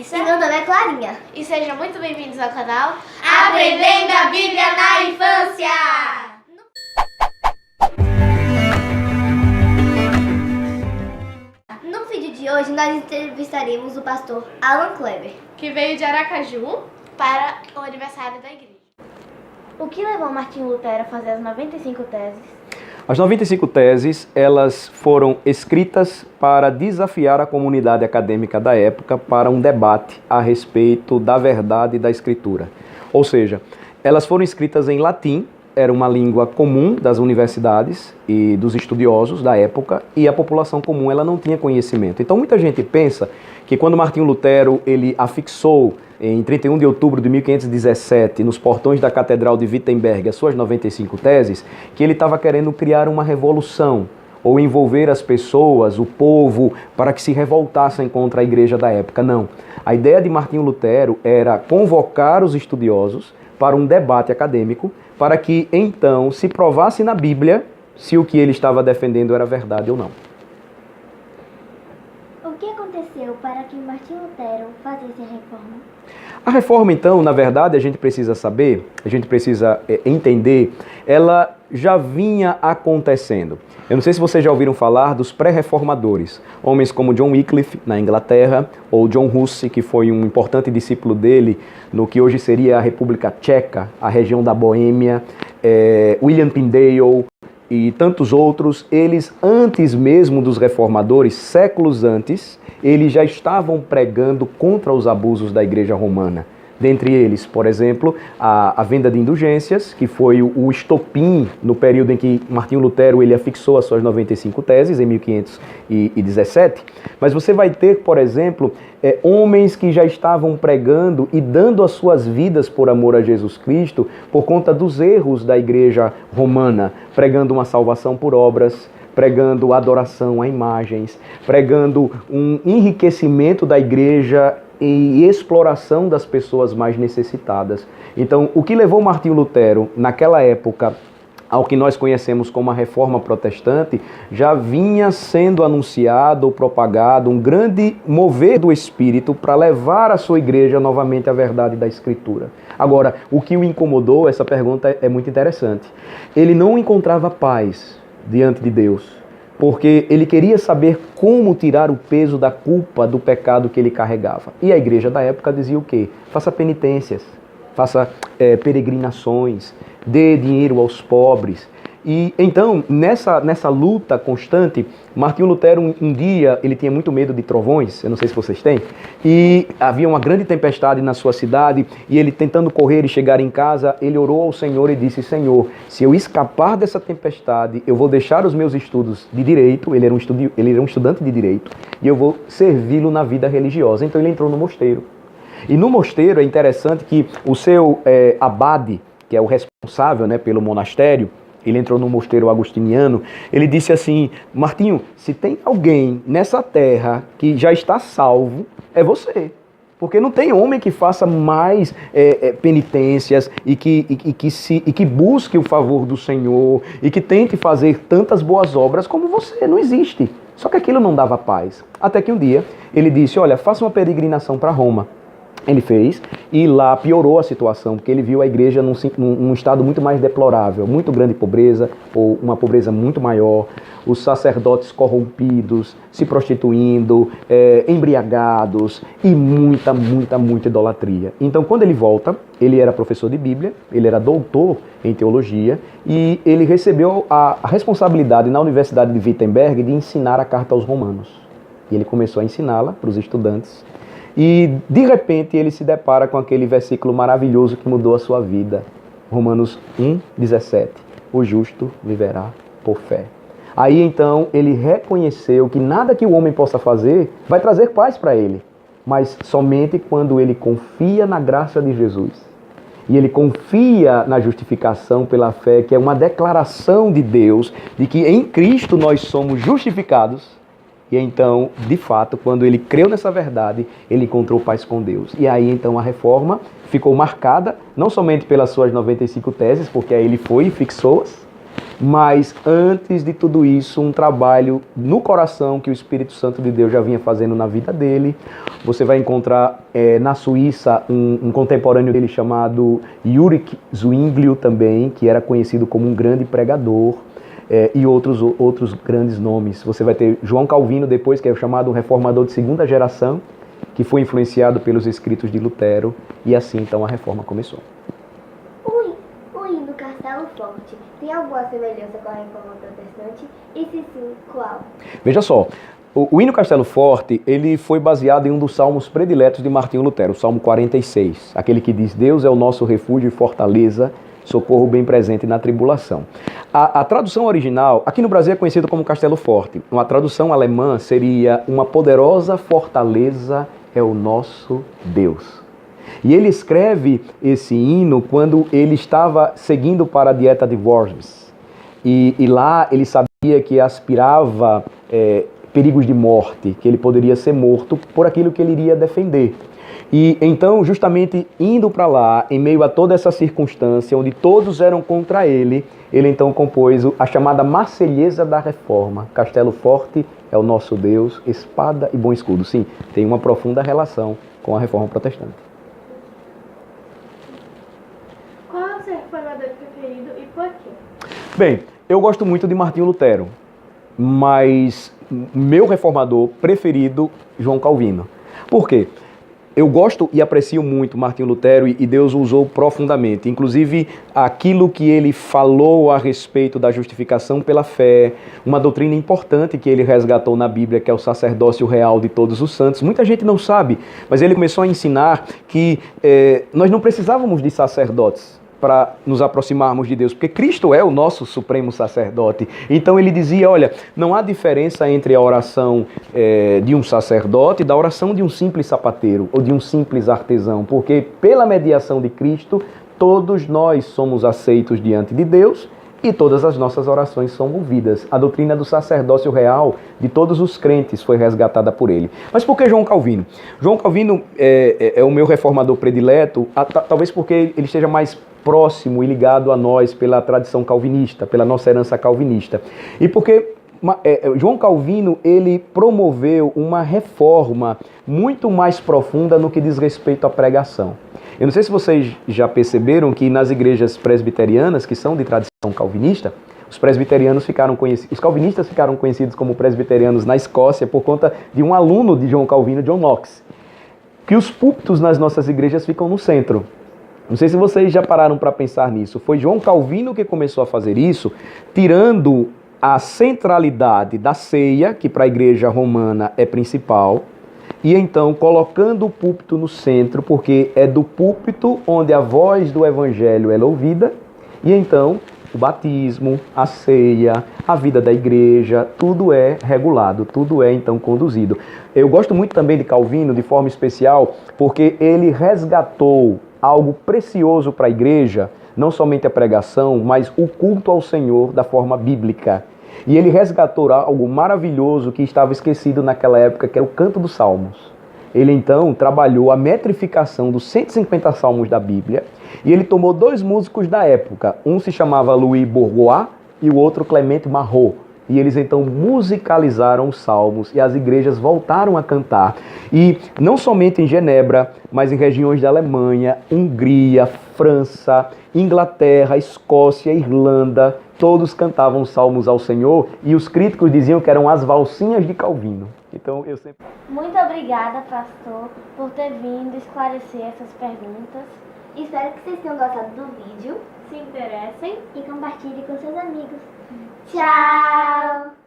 Raíssa. E meu nome é Clarinha. E sejam muito bem-vindos ao canal Aprendendo a Bíblia na Infância! No vídeo de hoje, nós entrevistaremos o pastor Alan Kleber, que veio de Aracaju para o aniversário da igreja. O que levou Martinho Lutero a fazer as 95 teses? As 95 teses, elas foram escritas para desafiar a comunidade acadêmica da época para um debate a respeito da verdade da Escritura. Ou seja, elas foram escritas em latim, era uma língua comum das universidades e dos estudiosos da época, e a população comum ela não tinha conhecimento. Então muita gente pensa que quando Martinho Lutero ele afixou em 31 de outubro de 1517, nos portões da Catedral de Wittenberg, as suas 95 teses, que ele estava querendo criar uma revolução, ou envolver as pessoas, o povo, para que se revoltassem contra a igreja da época. Não. A ideia de Martinho Lutero era convocar os estudiosos para um debate acadêmico, para que então se provasse na Bíblia se o que ele estava defendendo era verdade ou não. O que aconteceu para que Martinho Lutero fizesse a reforma? A reforma, então, na verdade, a gente precisa saber, a gente precisa entender, ela já vinha acontecendo. Eu não sei se vocês já ouviram falar dos pré-reformadores, homens como John Wycliffe, na Inglaterra, ou John Huss, que foi um importante discípulo dele no que hoje seria a República Tcheca, a região da Boêmia, William Tyndale e tantos outros. Eles, antes mesmo dos reformadores, séculos antes, eles já estavam pregando contra os abusos da Igreja Romana. Dentre eles, por exemplo, a venda de indulgências, que foi o estopim no período em que Martinho Lutero ele afixou as suas 95 teses, em 1517. Mas você vai ter, por exemplo, homens que já estavam pregando e dando as suas vidas por amor a Jesus Cristo por conta dos erros da Igreja Romana, pregando uma salvação por obras, pregando adoração a imagens, pregando um enriquecimento da igreja e exploração das pessoas mais necessitadas. Então, o que levou Martinho Lutero, naquela época, ao que nós conhecemos como a Reforma Protestante, já vinha sendo anunciado ou propagado um grande mover do Espírito para levar a sua igreja novamente à verdade da Escritura. Agora, o que o incomodou, essa pergunta é muito interessante. Ele não encontrava paz diante de Deus, porque ele queria saber como tirar o peso da culpa do pecado que ele carregava. E a igreja da época dizia o quê? Faça penitências, faça peregrinações, dê dinheiro aos pobres. E então, nessa luta constante, Martinho Lutero, um dia, ele tinha muito medo de trovões, eu não sei se vocês têm, e havia uma grande tempestade na sua cidade, e ele tentando correr e chegar em casa, ele orou ao Senhor e disse: Senhor, se eu escapar dessa tempestade, eu vou deixar os meus estudos de direito, ele era um estudante de direito, e eu vou servi-lo na vida religiosa. Então ele entrou no mosteiro. E no mosteiro é interessante que o seu abade, que é o responsável, né, pelo monastério, ele entrou no mosteiro agustiniano, ele disse assim: Martinho, se tem alguém nessa terra que já está salvo, é você. Porque não tem homem que faça mais penitências e que busque o favor do Senhor e que tente fazer tantas boas obras como você. Não existe. Só que aquilo não dava paz. Até que um dia ele disse: olha, faça uma peregrinação para Roma. Ele fez e lá piorou a situação, porque ele viu a igreja num estado muito mais deplorável, muito grande pobreza, ou uma pobreza muito maior, os sacerdotes corrompidos, se prostituindo, embriagados e muita idolatria. Então, quando ele volta, ele era professor de Bíblia, ele era doutor em teologia e ele recebeu a responsabilidade na Universidade de Wittenberg de ensinar a carta aos romanos. E ele começou a ensiná-la para os estudantes. E, de repente, ele se depara com aquele versículo maravilhoso que mudou a sua vida. Romanos 1:17. O justo viverá por fé. Aí, então, ele reconheceu que nada que o homem possa fazer vai trazer paz para ele, mas somente quando ele confia na graça de Jesus. E ele confia na justificação pela fé, que é uma declaração de Deus de que em Cristo nós somos justificados. E então, de fato, quando ele creu nessa verdade, ele encontrou paz com Deus. E aí, então, a reforma ficou marcada, não somente pelas suas 95 teses, porque aí ele foi e fixou-as, Mas antes de tudo isso, um trabalho no coração que o Espírito Santo de Deus já vinha fazendo na vida dele. Você vai encontrar na Suíça um contemporâneo dele chamado Ulrich Zwinglio também, que era conhecido como um grande pregador, e outros grandes nomes. Você vai ter João Calvino depois, que é chamado um reformador de segunda geração, que foi influenciado pelos escritos de Lutero, e assim então a reforma começou. O hino Castelo Forte tem alguma semelhança com a reforma protestante? E se sim, qual? Veja só, o hino Castelo Forte, ele foi baseado em um dos salmos prediletos de Martinho Lutero, o Salmo 46, aquele que diz: Deus é o nosso refúgio e fortaleza, socorro bem presente na tribulação. A tradução original, aqui no Brasil é conhecido como Castelo Forte. Uma tradução alemã seria: uma poderosa fortaleza é o nosso Deus. E ele escreve esse hino quando ele estava seguindo para a dieta de Worms. E lá ele sabia que aspirava perigos de morte, que ele poderia ser morto por aquilo que ele iria defender. E então, justamente indo para lá, em meio a toda essa circunstância, onde todos eram contra ele então compôs a chamada Marselhesa da Reforma. Castelo Forte é o nosso Deus, espada e bom escudo. Sim, tem uma profunda relação com a Reforma Protestante. Qual é o seu reformador preferido e por quê? Bem, eu gosto muito de Martinho Lutero, mas meu reformador preferido, João Calvino. Por quê? Eu gosto e aprecio muito Martinho Lutero e Deus o usou profundamente. Inclusive, aquilo que ele falou a respeito da justificação pela fé, uma doutrina importante que ele resgatou na Bíblia, que é o sacerdócio real de todos os santos. Muita gente não sabe, mas ele começou a ensinar que nós não precisávamos de sacerdotes para nos aproximarmos de Deus, porque Cristo é o nosso supremo sacerdote. Então ele dizia, olha, não há diferença entre a oração de um sacerdote e da oração de um simples sapateiro ou de um simples artesão, porque pela mediação de Cristo, todos nós somos aceitos diante de Deus e todas as nossas orações são ouvidas. A doutrina do sacerdócio real de todos os crentes foi resgatada por ele. Mas por que João Calvino? João Calvino é o meu reformador predileto, talvez porque ele esteja mais próximo e ligado a nós pela tradição calvinista, pela nossa herança calvinista. E porque João Calvino, ele promoveu uma reforma muito mais profunda no que diz respeito à pregação. Eu não sei se vocês já perceberam que nas igrejas presbiterianas, que são de tradição calvinista, os presbiterianos ficaram conhecidos, os calvinistas ficaram conhecidos como presbiterianos na Escócia por conta de um aluno de João Calvino, John Knox, que os púlpitos nas nossas igrejas ficam no centro. Não sei se vocês já pararam para pensar nisso. Foi João Calvino que começou a fazer isso, tirando a centralidade da ceia, que para a igreja romana é principal, e então colocando o púlpito no centro, porque é do púlpito onde a voz do evangelho é ouvida, e então o batismo, a ceia, a vida da igreja, tudo é regulado, tudo é então conduzido. Eu gosto muito também de Calvino, de forma especial, porque ele resgatou algo precioso para a igreja, não somente a pregação, mas o culto ao Senhor da forma bíblica. E ele resgatou algo maravilhoso que estava esquecido naquela época, que era o canto dos salmos. Ele então trabalhou a metrificação dos 150 salmos da Bíblia, e ele tomou dois músicos da época, um se chamava Louis Bourgois e o outro Clement Marot. E eles então musicalizaram os salmos e as igrejas voltaram a cantar. E não somente em Genebra, mas em regiões da Alemanha, Hungria, França, Inglaterra, Escócia, Irlanda, todos cantavam salmos ao Senhor e os críticos diziam que eram as valsinhas de Calvino. Então eu sempre... Muito obrigada, pastor, por ter vindo esclarecer essas perguntas. Espero que vocês tenham gostado do vídeo. Se interessem e compartilhe com seus amigos. Tchau!